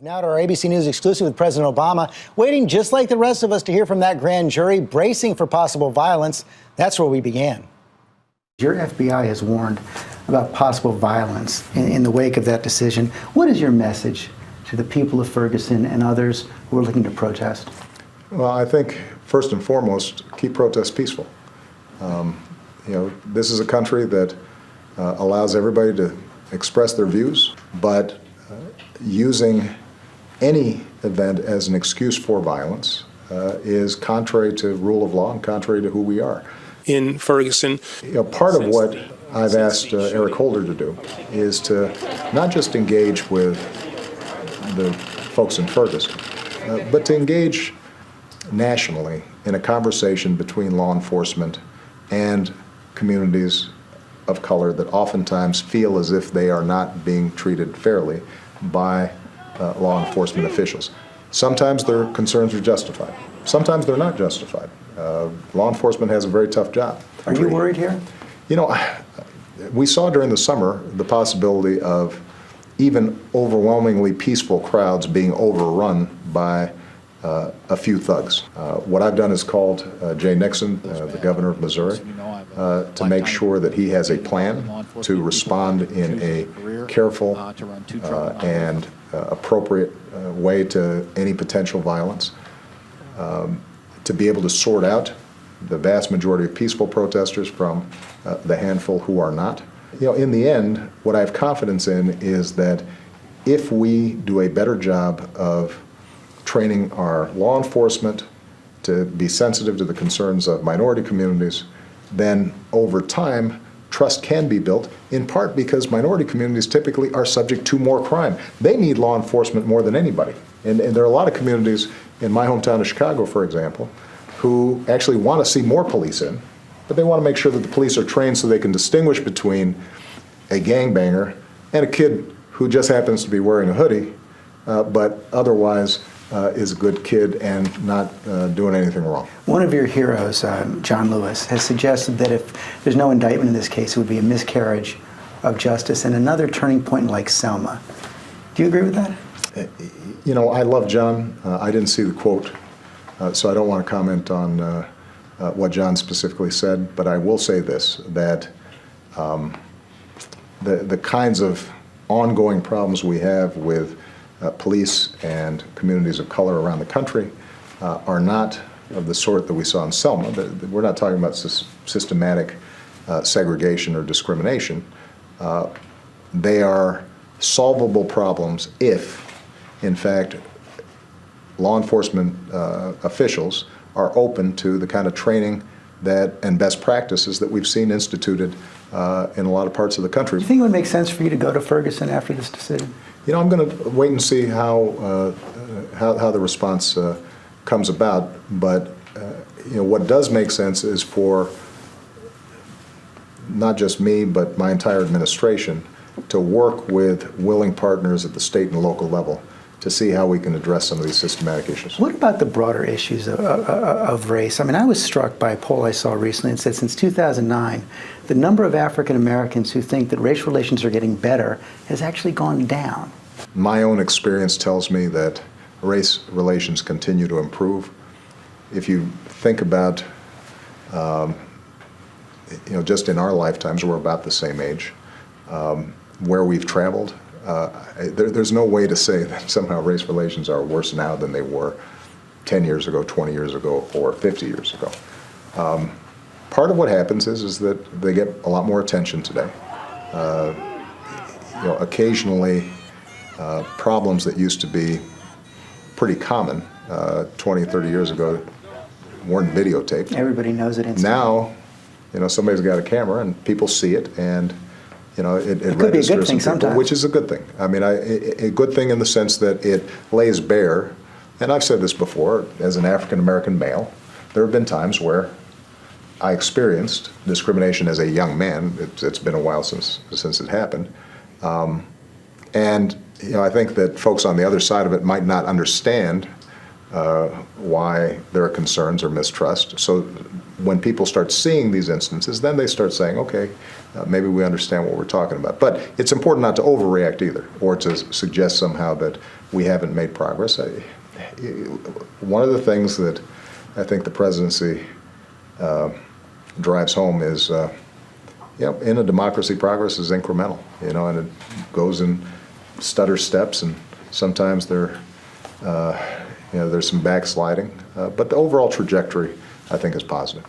Now to our ABC News exclusive with President Obama, waiting just like the rest of us to hear from that grand jury, bracing for possible violence. That's where we began. Your FBI has warned about possible violence in the wake of that decision. What is your message to the people of Ferguson and others who are looking to protest? Well, I think first and foremost, keep protests peaceful. This is a country that allows everybody to express their views, but using any event as an excuse for violence is contrary to rule of law and contrary to who we are. In Ferguson, part of what I've asked Eric Holder to do is to not just engage with the folks in Ferguson, but to engage nationally in a conversation between law enforcement and communities of color that oftentimes feel as if they are not being treated fairly by law enforcement officials. Sometimes their concerns are justified. Sometimes they're not justified. Law enforcement has a very tough job. Are you worried here? We saw during the summer the possibility of even overwhelmingly peaceful crowds being overrun by a few thugs. What I've done is called Jay Nixon, the governor of Missouri, to make sure that he has a plan to respond in a careful and appropriate way to any potential violence, to be able to sort out the vast majority of peaceful protesters from the handful who are not. In the end, what I have confidence in is that if we do a better job of training our law enforcement to be sensitive to the concerns of minority communities, then over time, trust can be built, in part because minority communities typically are subject to more crime. They need law enforcement more than anybody. And there are a lot of communities in my hometown of Chicago, for example, who actually want to see more police in, but they want to make sure that the police are trained so they can distinguish between a gangbanger and a kid who just happens to be wearing a hoodie, but otherwise is a good kid and not doing anything wrong. One of your heroes, John Lewis, has suggested that if there's no indictment in this case, it would be a miscarriage of justice and another turning point like Selma. Do you agree with that? I love John. I didn't see the quote, so I don't want to comment on what John specifically said, but I will say this, that the kinds of ongoing problems we have with police and communities of color around the country are not of the sort that we saw in Selma. We're not talking about systematic segregation or discrimination. They are solvable problems if, in fact, law enforcement officials are open to the kind of training and best practices that we've seen instituted in a lot of parts of the country. Do you think it would make sense for you to go to Ferguson after this decision? I'm going to wait and see how the response comes about. But what does make sense is for not just me, but my entire administration to work with willing partners at the state and local level to see how we can address some of these systematic issues. What about the broader issues of race? I mean, I was struck by a poll I saw recently and said since 2009, the number of African Americans who think that race relations are getting better has actually gone down. My own experience tells me that race relations continue to improve. If you think about, just in our lifetimes, we're about the same age, where we've traveled, there's no way to say that somehow race relations are worse now than they were 10 years ago, 20 years ago, or 50 years ago. Part of what happens is that they get a lot more attention today. Occasionally, problems that used to be pretty common 20, 30 years ago weren't videotaped. Everybody knows it instantly. Now, somebody's got a camera and people see it, and it could be a good thing sometimes. Which is a good thing. I mean, a good thing in the sense that it lays bare, and I've said this before, as an African-American male, there have been times where I experienced discrimination as a young man. It's been a while since it happened. And I think that folks on the other side of it might not understand why there are concerns or mistrust. So when people start seeing these instances, then they start saying, okay, maybe we understand what we're talking about. But it's important not to overreact either, or to suggest somehow that we haven't made progress. One of the things that I think the presidency drives home is, in a democracy, progress is incremental, and it goes in stutter steps, and sometimes there's some backsliding, but the overall trajectory, I think, is positive.